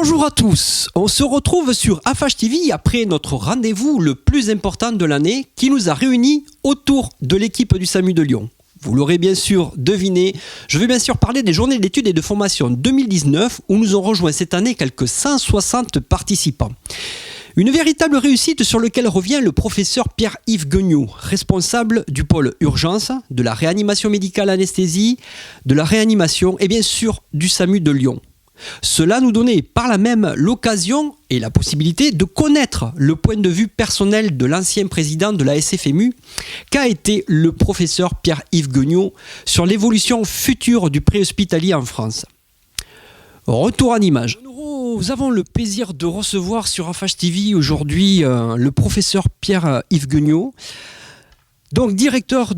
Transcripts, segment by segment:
Bonjour à tous, on se retrouve sur Afache TV après notre rendez-vous le plus important de l'année qui nous a réunis autour de l'équipe du SAMU de Lyon. Vous l'aurez bien sûr deviné, je vais bien sûr parler des journées d'études et de formation 2019 où nous ont rejoint cette année quelques 160 participants. Une véritable réussite sur laquelle revient le professeur Pierre-Yves Guegnaud, responsable du pôle urgence, de la réanimation médicale anesthésie, de la réanimation et bien sûr du SAMU de Lyon. Cela nous donnait par là même l'occasion et la possibilité de connaître le point de vue personnel de l'ancien président de la SFMU, qu'a été le professeur Pierre-Yves Guegnaud sur l'évolution future du préhospitalier en France. Retour en image. Nous avons le plaisir de recevoir sur Afache TV aujourd'hui le professeur Pierre-Yves Guegnaud, donc directeur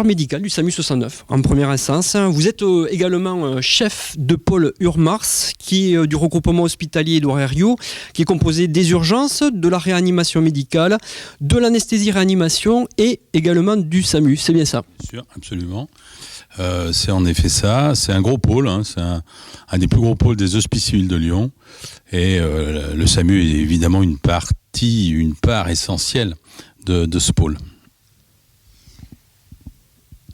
médical du SAMU 69 en première instance. Vous êtes également chef de pôle URMARS, qui est du regroupement hospitalier Édouard Herriot, qui est composé des urgences, de la réanimation médicale, de l'anesthésie-réanimation et également du SAMU. C'est bien ça? Bien sûr, absolument. C'est en effet ça. C'est un gros pôle, c'est un des plus gros pôles des hospices civils de Lyon. Et le SAMU est évidemment une part essentielle de ce pôle.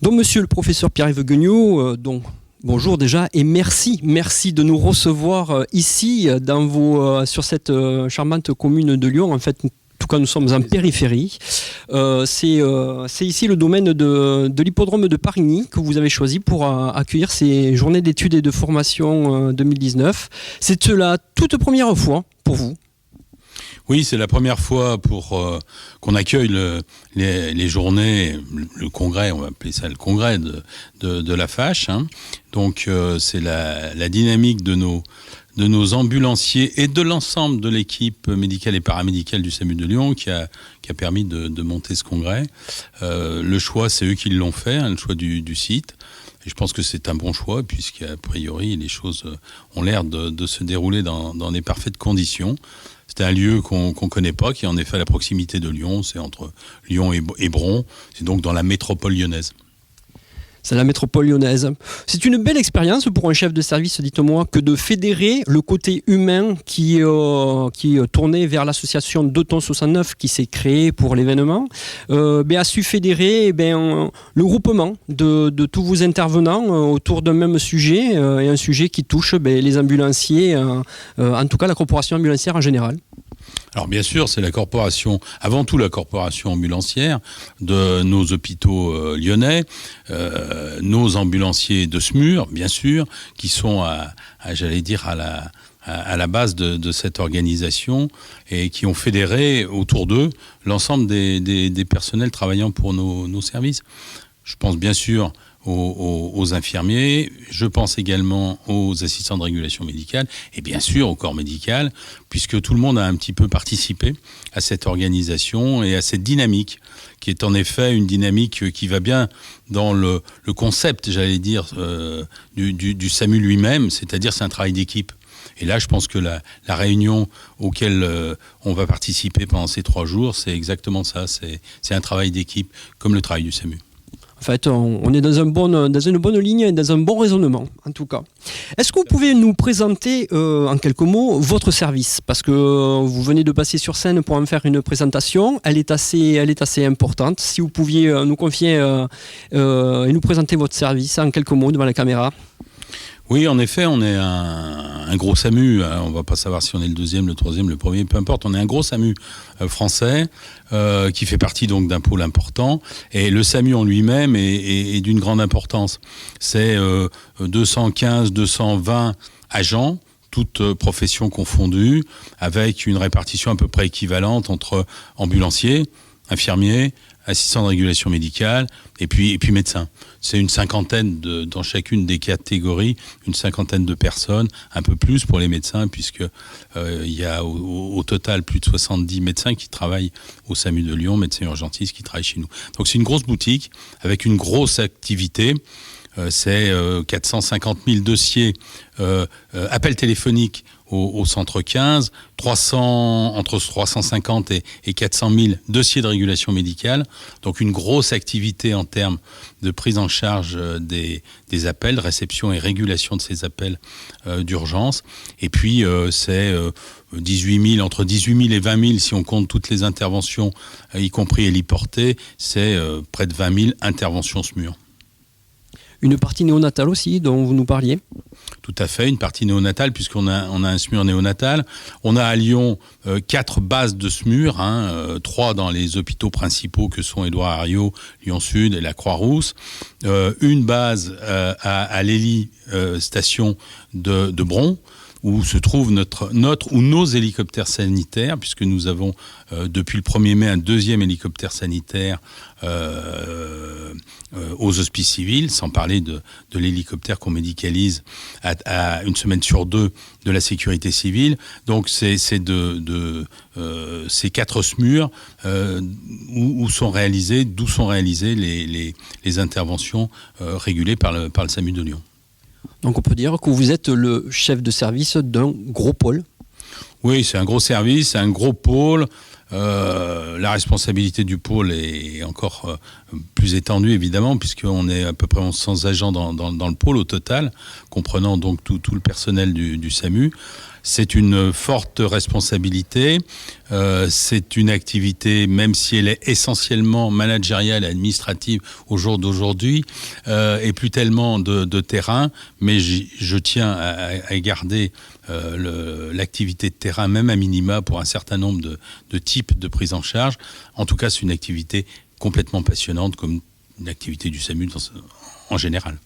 Donc monsieur le professeur Pierre-Yves Guegnaud, bonjour déjà et merci de nous recevoir ici sur cette charmante commune de Lyon. En fait, en tout cas, nous sommes en périphérie. C'est ici le domaine de l'hippodrome de Parigny que vous avez choisi pour accueillir ces journées d'études et de formation 2019. C'est la toute première fois pour vous? Oui, c'est la première fois qu'on accueille les journées, le congrès, on va appeler ça le congrès de l'Afache. Donc c'est la dynamique de nos ambulanciers et de l'ensemble de l'équipe médicale et paramédicale du SAMU de Lyon qui a permis de monter ce congrès. Le choix, c'est eux qui l'ont fait, le choix du site. Et je pense que c'est un bon choix puisqu'a priori les choses ont l'air de se dérouler dans des parfaites conditions. C'est un lieu qu'on connaît pas, qui est en effet à la proximité de Lyon. C'est entre Lyon et Bron. C'est donc dans la métropole lyonnaise. C'est la métropole lyonnaise. C'est une belle expérience pour un chef de service, dites-moi, que de fédérer le côté humain qui est tourné vers l'association Dotons 69 qui s'est créée pour l'événement, a su fédérer le groupement de tous vos intervenants autour d'un même sujet, et un sujet qui touche les ambulanciers, en tout cas la corporation ambulancière en général. Alors bien sûr, c'est avant tout la corporation ambulancière de nos hôpitaux lyonnais, nos ambulanciers de SMUR, bien sûr, qui sont à la base de cette organisation et qui ont fédéré autour d'eux l'ensemble des personnels travaillant pour nos services. Je pense bien sûr aux infirmiers, je pense également aux assistants de régulation médicale et bien sûr au corps médical, puisque tout le monde a un petit peu participé à cette organisation et à cette dynamique, qui est en effet une dynamique qui va bien dans le concept, du SAMU lui-même, c'est-à-dire c'est un travail d'équipe. Et là, je pense que la réunion auquel on va participer pendant ces 3 jours, c'est exactement ça, c'est un travail d'équipe, comme le travail du SAMU. En fait, on est dans une bonne ligne et dans un bon raisonnement, en tout cas. Est-ce que vous pouvez nous présenter, en quelques mots, votre service? Parce que vous venez de passer sur scène pour en faire une présentation. Elle est assez importante. Si vous pouviez nous confier et nous présenter votre service en quelques mots devant la caméra. Oui, en effet, on est un gros SAMU. On va pas savoir si on est le deuxième, le troisième, le premier, peu importe. On est un gros SAMU français qui fait partie donc d'un pôle important. Et le SAMU en lui-même est d'une grande importance. C'est 215, 220 agents, toutes professions confondues, avec une répartition à peu près équivalente entre ambulanciers, infirmiers, assistants de régulation médicale et puis médecins. C'est une cinquantaine dans chacune des catégories, une cinquantaine de personnes, un peu plus pour les médecins, puisque il y a au total plus de 70 médecins qui travaillent au SAMU de Lyon, médecins urgentistes qui travaillent chez nous. Donc c'est une grosse boutique avec une grosse activité. C'est 450 000 dossiers, appels téléphoniques au centre 15, entre 350 et 400 000 dossiers de régulation médicale. Donc une grosse activité en termes de prise en charge des appels, réception et régulation de ces appels d'urgence. Et puis c'est 18 000, entre 18 000 et 20 000 si on compte toutes les interventions, y compris héliportées, c'est près de 20 000 interventions SMUR. Une partie néonatale aussi, dont vous nous parliez. Tout à fait, une partie néonatale, puisqu'on a un SMUR néonatal. On a à Lyon 4 bases de SMUR, 3 dans les hôpitaux principaux que sont Édouard Herriot, Lyon Sud et la Croix-Rousse. Une base à l'Héli station de Bron, où se trouve nos hélicoptères sanitaires, puisque nous avons depuis le 1er mai un deuxième hélicoptère sanitaire aux hospices civils, sans parler de l'hélicoptère qu'on médicalise à une semaine sur 2 de la sécurité civile. Donc c'est ces 4 SMUR d'où sont réalisées les interventions régulées par le SAMU de Lyon. Donc on peut dire que vous êtes le chef de service d'un gros pôle. Oui, c'est un gros service, c'est un gros pôle. La responsabilité du pôle est encore plus étendue, évidemment, puisqu'on est à peu près 1100 agents dans le pôle au total, comprenant donc tout le personnel du SAMU. C'est une forte responsabilité. C'est une activité, même si elle est essentiellement managériale et administrative au jour d'aujourd'hui, et plus tellement de terrain, mais je tiens à garder l'activité de terrain, même à minima, pour un certain nombre de types de prise en charge. En tout cas, c'est une activité complètement passionnante, comme une activité du SAMU en général.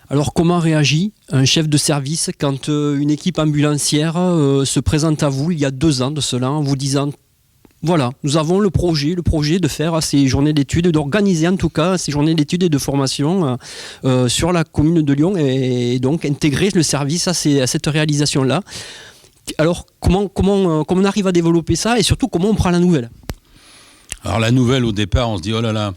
Alors comment réagit un chef de service quand une équipe ambulancière se présente à vous il y a 2 ans de cela, en vous disant voilà, nous avons le projet de faire ces journées d'études, d'organiser en tout cas ces journées d'études et de formation sur la commune de Lyon et donc intégrer le service à cette réalisation-là. Alors comment on arrive à développer ça et surtout comment on prend la nouvelle ? Alors la nouvelle, au départ, on se dit oh là là,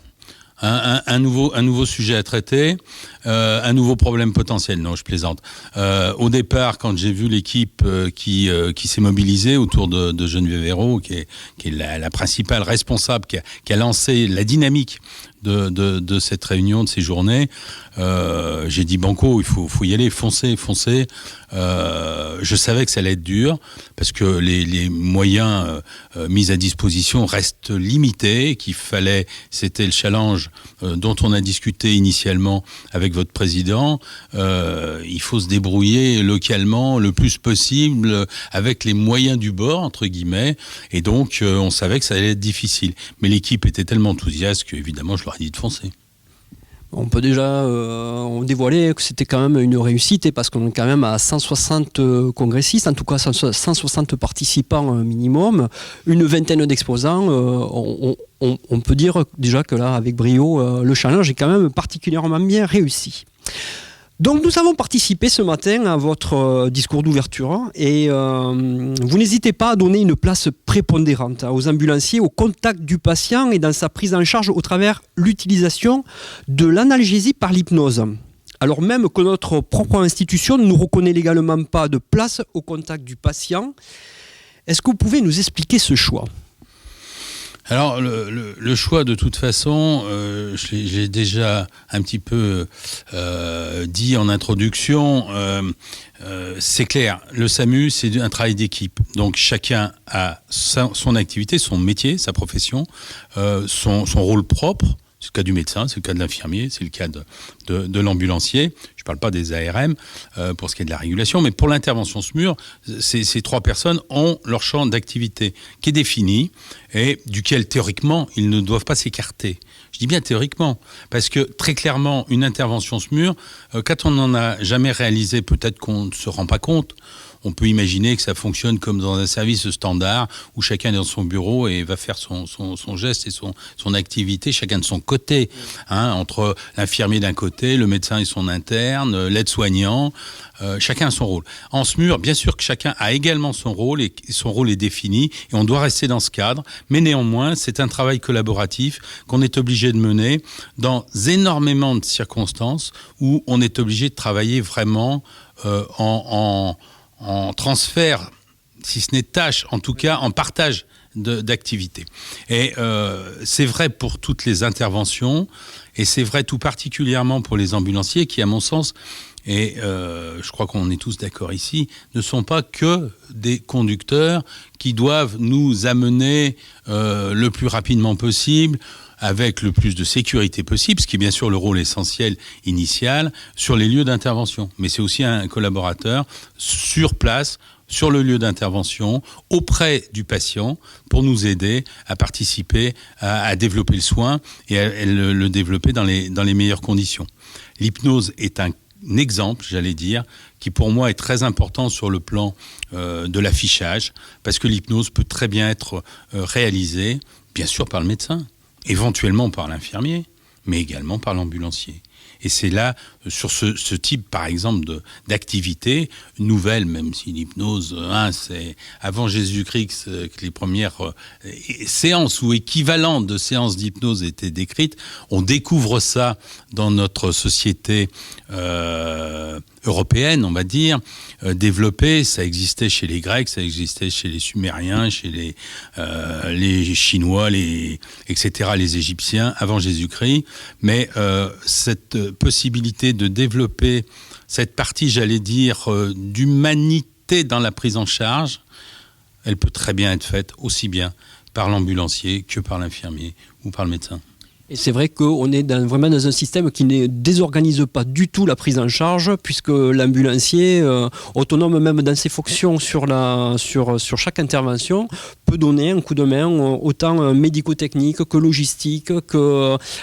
un nouveau sujet à traiter, un nouveau problème potentiel. Non, je plaisante. Au départ, quand j'ai vu l'équipe qui s'est mobilisée autour de Geneviève Hérault, qui est la principale responsable, qui a lancé la dynamique de cette réunion, de ces journées, j'ai dit banco, il faut y aller, foncer. Je savais que ça allait être dur parce que les moyens mis à disposition restent limités, c'était le challenge dont on a discuté initialement avec votre président. Il faut se débrouiller localement le plus possible avec les moyens du bord, entre guillemets, et donc on savait que ça allait être difficile. Mais l'équipe était tellement enthousiaste qu'évidemment je leur ai dit de foncer. On peut déjà dévoiler que c'était quand même une réussite parce qu'on est quand même à 160 congressistes, en tout cas 160 participants minimum, une vingtaine d'exposants. On peut dire déjà que là, avec brio, le challenge est quand même particulièrement bien réussi. Donc nous avons participé ce matin à votre discours d'ouverture et vous n'hésitez pas à donner une place prépondérante aux ambulanciers au contact du patient et dans sa prise en charge au travers l'utilisation de l'analgésie par l'hypnose. Alors même que notre propre institution ne nous reconnaît légalement pas de place au contact du patient, est-ce que vous pouvez nous expliquer ce choix ? Alors le choix, de toute façon, j'ai déjà un petit peu dit en introduction, c'est clair, le SAMU c'est un travail d'équipe, donc chacun a son activité, son métier, sa profession, son rôle propre. C'est le cas du médecin, c'est le cas de l'infirmier, c'est le cas de l'ambulancier. Je ne parle pas des ARM pour ce qui est de la régulation, mais pour l'intervention SMUR, ces 3 personnes ont leur champ d'activité qui est défini et duquel théoriquement ils ne doivent pas s'écarter. Je dis bien théoriquement, parce que très clairement, une intervention SMUR, quand on n'en a jamais réalisé, peut-être qu'on ne se rend pas compte. On peut imaginer que ça fonctionne comme dans un service standard où chacun est dans son bureau et va faire son geste et son activité, chacun de son côté, entre l'infirmier d'un côté, le médecin et son interne, l'aide-soignant, chacun a son rôle. En SMUR, bien sûr que chacun a également son rôle et son rôle est défini et on doit rester dans ce cadre, mais néanmoins, c'est un travail collaboratif qu'on est obligé de mener dans énormément de circonstances où on est obligé de travailler vraiment en transfert, si ce n'est tâche, en tout cas en partage d'activités. Et c'est vrai pour toutes les interventions, et c'est vrai tout particulièrement pour les ambulanciers qui, à mon sens, et je crois qu'on est tous d'accord ici, ne sont pas que des conducteurs qui doivent nous amener le plus rapidement possible, avec le plus de sécurité possible, ce qui est bien sûr le rôle essentiel initial, sur les lieux d'intervention. Mais c'est aussi un collaborateur sur place, sur le lieu d'intervention, auprès du patient, pour nous aider à participer à développer le soin et à le développer dans les meilleures conditions. L'hypnose est un exemple, j'allais dire, qui pour moi est très important sur le plan de l'affichage, parce que l'hypnose peut très bien être réalisée, bien sûr par le médecin, éventuellement par l'infirmier, mais également par l'ambulancier. Et c'est là, sur ce type, par exemple, d'activité nouvelle, même si l'hypnose, c'est avant Jésus-Christ que les premières séances ou équivalentes de séances d'hypnose étaient décrites. On découvre ça dans notre société européenne, on va dire, développée. Ça existait chez les Grecs, ça existait chez les Sumériens, chez les Chinois, etc., les Égyptiens, avant Jésus-Christ. Mais cette possibilité de développer cette partie, j'allais dire, d'humanité dans la prise en charge, elle peut très bien être faite aussi bien par l'ambulancier que par l'infirmier ou par le médecin. Et c'est vrai qu'on est vraiment dans un système qui ne désorganise pas du tout la prise en charge, puisque l'ambulancier, autonome même dans ses fonctions sur chaque intervention, peut donner un coup de main autant médico-technique que logistique,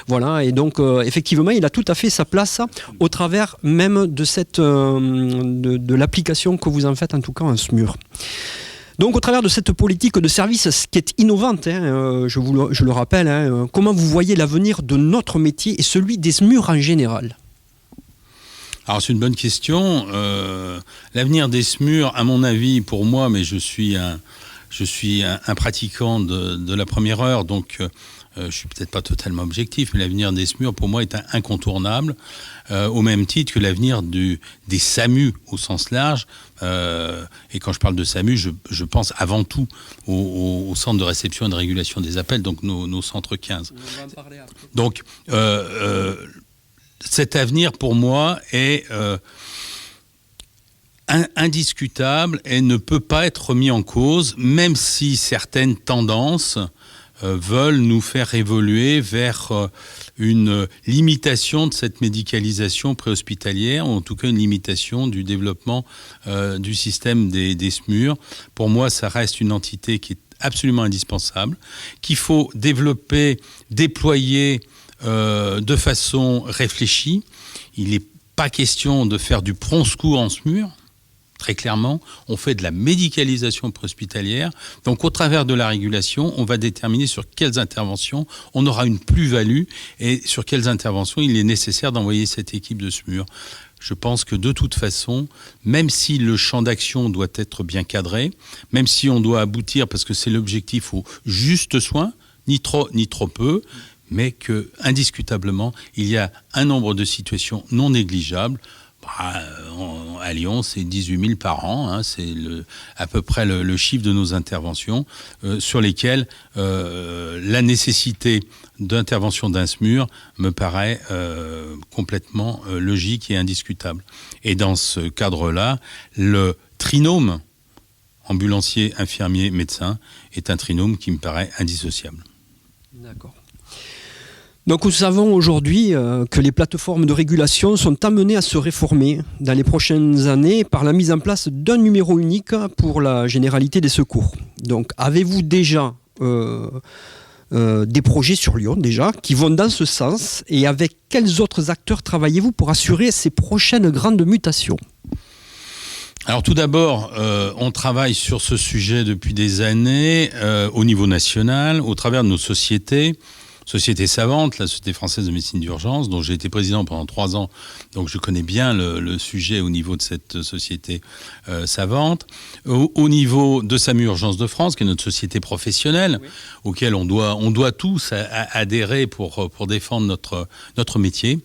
voilà. Et donc effectivement, il a tout à fait sa place au travers même de de l'application que vous en faites, en tout cas en SMUR. Donc, au travers de cette politique de service, ce qui est innovante, je le rappelle, comment vous voyez l'avenir de notre métier et celui des SMUR en général ? Alors, c'est une bonne question. L'avenir des SMUR, à mon avis, pour moi, mais je suis un pratiquant de la première heure, donc je suis peut-être pas totalement objectif, mais l'avenir des SMUR, pour moi, est incontournable, au même titre que l'avenir des SAMU au sens large. Et quand je parle de SAMU, je pense avant tout au centre de réception et de régulation des appels, donc nos centres 15. On va en parler après. Donc, cet avenir, pour moi, est indiscutable et ne peut pas être remis en cause, même si certaines tendances veulent nous faire évoluer vers une limitation de cette médicalisation préhospitalière, ou en tout cas une limitation du développement du système des SMUR. Pour moi, ça reste une entité qui est absolument indispensable, qu'il faut développer, déployer de façon réfléchie. Il n'est pas question de faire du prompt secours en SMUR. Très clairement, on fait de la médicalisation préhospitalière. Donc, au travers de la régulation, on va déterminer sur quelles interventions on aura une plus-value et sur quelles interventions il est nécessaire d'envoyer cette équipe de SMUR. Je pense que de toute façon, même si le champ d'action doit être bien cadré, même si on doit aboutir, parce que c'est l'objectif, au juste soin, ni trop ni trop peu, mais que, indiscutablement, il y a un nombre de situations non négligeables. À Lyon, c'est 18 000 par an, c'est à peu près le chiffre de nos interventions, sur lesquelles la nécessité d'intervention d'un SMUR me paraît complètement logique et indiscutable. Et dans ce cadre-là, le trinôme ambulancier, infirmier, médecin est un trinôme qui me paraît indissociable. D'accord. Donc nous savons aujourd'hui que les plateformes de régulation sont amenées à se réformer dans les prochaines années par la mise en place d'un numéro unique pour la généralité des secours. Donc avez-vous déjà des projets sur Lyon déjà qui vont dans ce sens, et avec quels autres acteurs travaillez-vous pour assurer ces prochaines grandes mutations ? Alors tout d'abord, on travaille sur ce sujet depuis des années au niveau national, au travers de nos sociétés savantes, la Société française de médecine d'urgence, dont j'ai été président pendant 3 ans, donc je connais bien le sujet au niveau de cette société savante. Au niveau de SAMU Urgence de France, qui est notre société professionnelle, oui, auquel on doit tous adhérer pour défendre notre métier.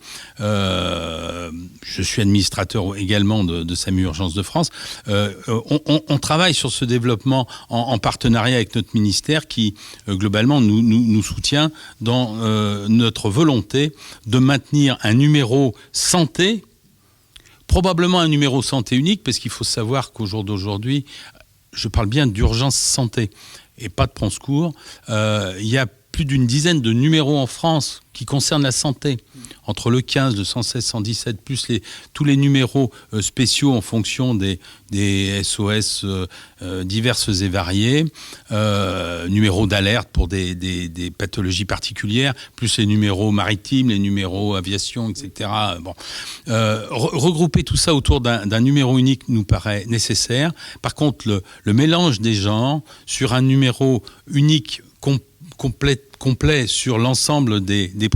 je suis administrateur également de SAMU Urgences de France. On travaille sur ce développement en partenariat avec notre ministère qui, globalement, nous soutient dans notre volonté de maintenir un numéro santé, probablement un numéro santé unique, parce qu'il faut savoir qu'au jour d'aujourd'hui, je parle bien d'urgence santé et pas de prendre secours, il y a plus d'une dizaine de numéros en France qui concernent la santé, entre le 15, le 116, 117, plus tous les numéros spéciaux en fonction des SOS diverses et variées, numéros d'alerte pour des pathologies particulières, plus les numéros maritimes, les numéros aviation, etc. Bon. Regrouper tout ça autour d'un numéro unique nous paraît nécessaire. Par contre, le mélange des genres sur un numéro unique complet sur l'ensemble des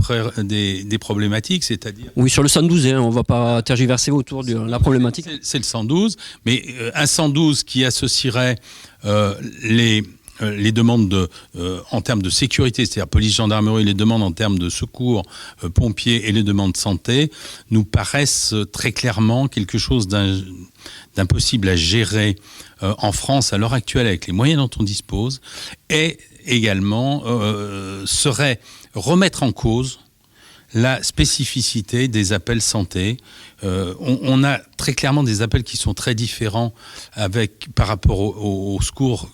problématiques, c'est-à-dire... Oui, sur le 112, on ne va pas tergiverser autour de la problématique. C'est le 112, mais un 112 qui associerait les demandes en termes de sécurité, c'est-à-dire police, gendarmerie, les demandes en termes de secours, pompiers et les demandes santé, nous paraissent très clairement quelque chose d'impossible à gérer en France à l'heure actuelle avec les moyens dont on dispose, et également serait remettre en cause la spécificité des appels santé. On a très clairement des appels qui sont très différents par rapport au secours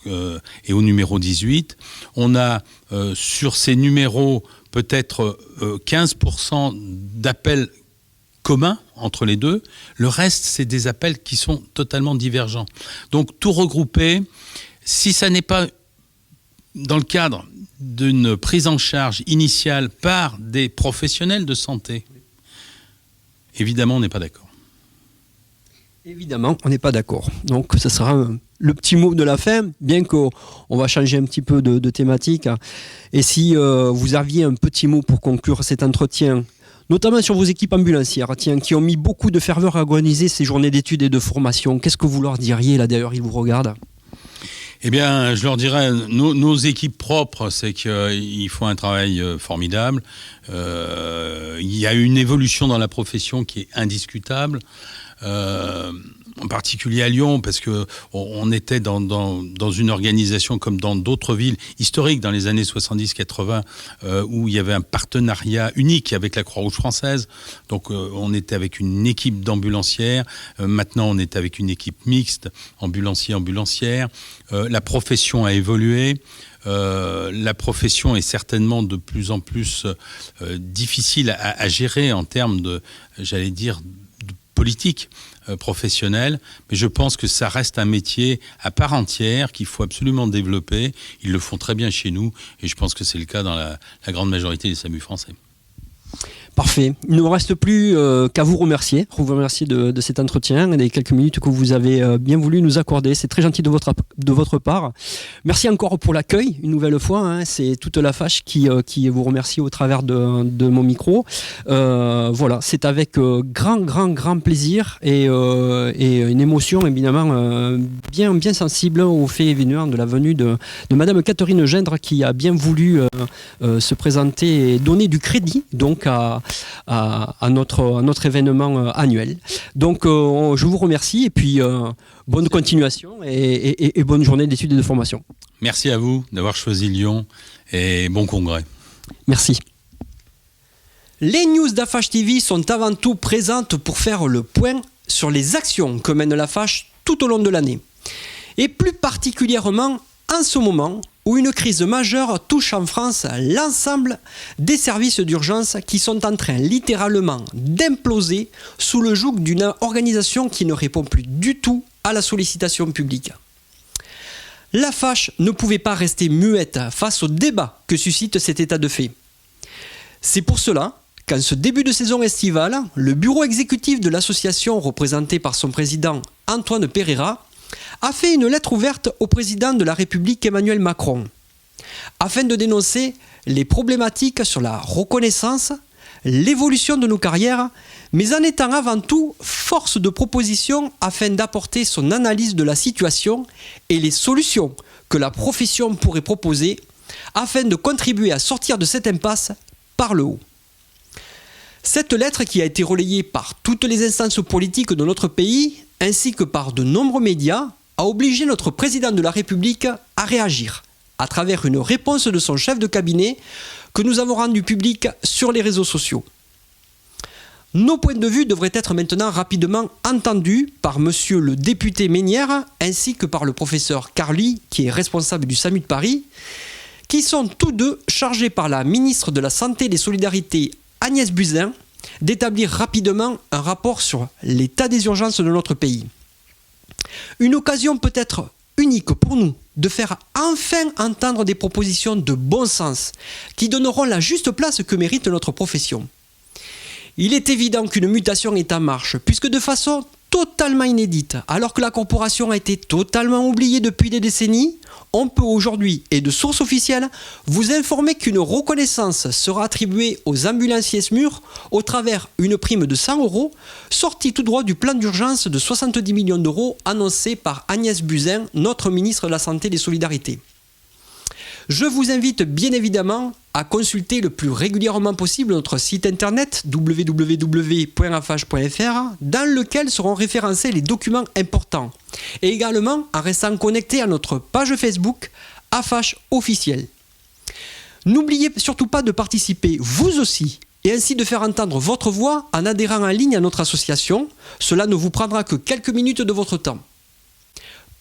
et au numéro 18. On a sur ces numéros peut-être 15% d'appels communs entre les deux. Le reste, c'est des appels qui sont totalement divergents. Donc tout regrouper, si ça n'est pas dans le cadre d'une prise en charge initiale par des professionnels de santé, évidemment, on n'est pas d'accord. Évidemment, on n'est pas d'accord. Donc, ce sera le petit mot de la fin, bien qu'on va changer un petit peu de thématique. Et si vous aviez un petit mot pour conclure cet entretien, notamment sur vos équipes ambulancières, qui ont mis beaucoup de ferveur à organiser ces journées d'études et de formation, qu'est-ce que vous leur diriez, là d'ailleurs, ils vous regardent ? Eh bien, je leur dirais, nos équipes propres, c'est qu'ils font un travail formidable. Il y a une évolution dans la profession qui est indiscutable. En particulier à Lyon, parce que on était dans une organisation comme dans d'autres villes historiques dans les années 70-80, où il y avait un partenariat unique avec la Croix-Rouge française. Donc on était avec une équipe d'ambulancières. Maintenant, on est avec une équipe mixte, ambulancière. La profession a évolué. La profession est certainement de plus en plus difficile à gérer en termes de, j'allais dire, de politique professionnelle, mais je pense que ça reste un métier à part entière qu'il faut absolument développer. Ils le font très bien chez nous et je pense que c'est le cas dans la grande majorité des SAMU français. Parfait. Il ne me reste plus qu'à vous remercier de cet entretien et des quelques minutes que vous avez bien voulu nous accorder. C'est très gentil de votre part. Merci encore pour l'accueil, une nouvelle fois. C'est toute la fâche qui vous remercie au travers de mon micro. Voilà, c'est avec grand plaisir et une émotion évidemment bien sensible au fait et venant de la venue de Madame Catherine Gendre qui a bien voulu se présenter et donner du crédit donc à notre événement annuel. Donc je vous remercie et puis bonne continuation et bonne journée d'études et de formation. Merci à vous d'avoir choisi Lyon et bon congrès. Merci. Les news d'Afache TV sont avant tout présentes pour faire le point sur les actions que mène l'Afache tout au long de l'année. Et plus particulièrement en ce moment où une crise majeure touche en France l'ensemble des services d'urgence qui sont en train littéralement d'imploser sous le joug d'une organisation qui ne répond plus du tout à la sollicitation publique. L'Afache ne pouvait pas rester muette face au débat que suscite cet état de fait. C'est pour cela qu'en ce début de saison estivale, le bureau exécutif de l'association représenté par son président Antoine Pereira a fait une lettre ouverte au président de la République Emmanuel Macron afin de dénoncer les problématiques sur la reconnaissance, l'évolution de nos carrières, mais en étant avant tout force de proposition afin d'apporter son analyse de la situation et les solutions que la profession pourrait proposer afin de contribuer à sortir de cette impasse par le haut. Cette lettre, qui a été relayée par toutes les instances politiques de notre pays, ainsi que par de nombreux médias, a obligé notre président de la République à réagir, à travers une réponse de son chef de cabinet que nous avons rendue publique sur les réseaux sociaux. Nos points de vue devraient être maintenant rapidement entendus par monsieur le député Mesnière ainsi que par le professeur Carly, qui est responsable du SAMU de Paris, qui sont tous deux chargés par la ministre de la Santé et des Solidarités Agnès Buzyn d'établir rapidement un rapport sur l'état des urgences de notre pays. Une occasion peut-être unique pour nous de faire enfin entendre des propositions de bon sens qui donneront la juste place que mérite notre profession. Il est évident qu'une mutation est en marche, puisque de façon totalement inédite, alors que la corporation a été totalement oubliée depuis des décennies, on peut aujourd'hui, et de source officielle, vous informer qu'une reconnaissance sera attribuée aux ambulanciers SMUR au travers d'une prime de 100 €, sortie tout droit du plan d'urgence de 70 millions d'euros annoncé par Agnès Buzyn, notre ministre de la Santé et des Solidarités. Je vous invite bien évidemment à consulter le plus régulièrement possible notre site internet www.afh.fr dans lequel seront référencés les documents importants et également en restant connecté à notre page Facebook AFH officiel. N'oubliez surtout pas de participer vous aussi et ainsi de faire entendre votre voix en adhérant en ligne à notre association. Cela ne vous prendra que quelques minutes de votre temps.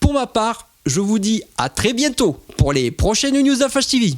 Pour ma part, je vous dis à très bientôt pour les prochaines news d'AFH TV.